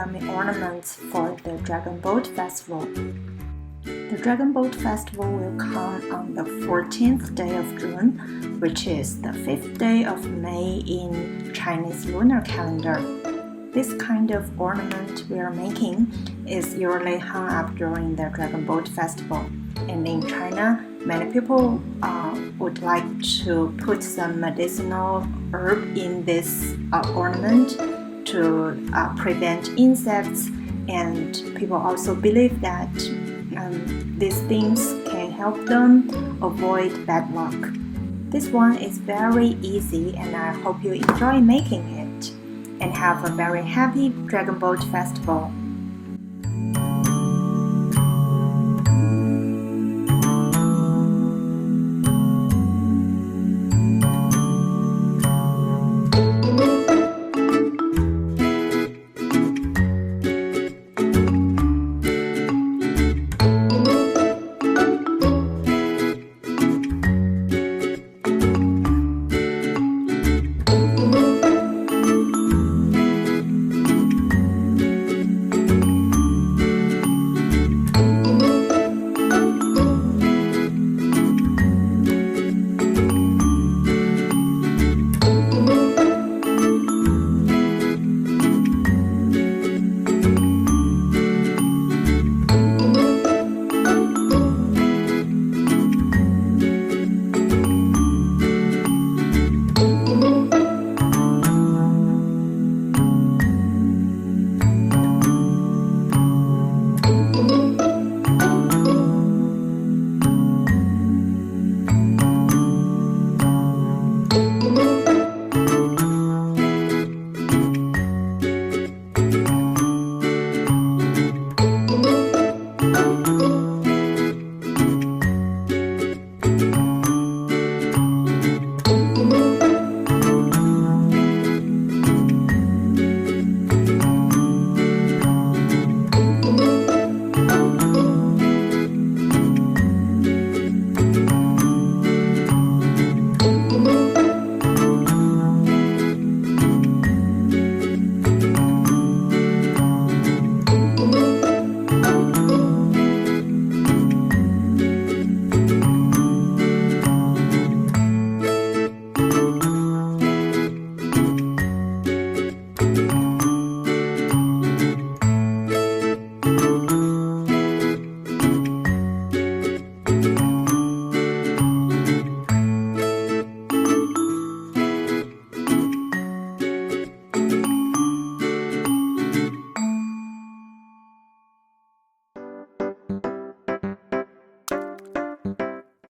origami ornaments for the Dragon Boat Festival. The Dragon Boat Festival will come on the 14th day of June, which is the 5th day of May in Chinese lunar calendar. This kind of ornament we are making is usually hung up during the Dragon Boat Festival. And in China, many people would like to put some medicinal herb in this ornament to prevent insects, and people also believe that these things can help them avoid bad luck. This one is very easy, and I hope you enjoy making it and have a very happy Dragon Boat Festival.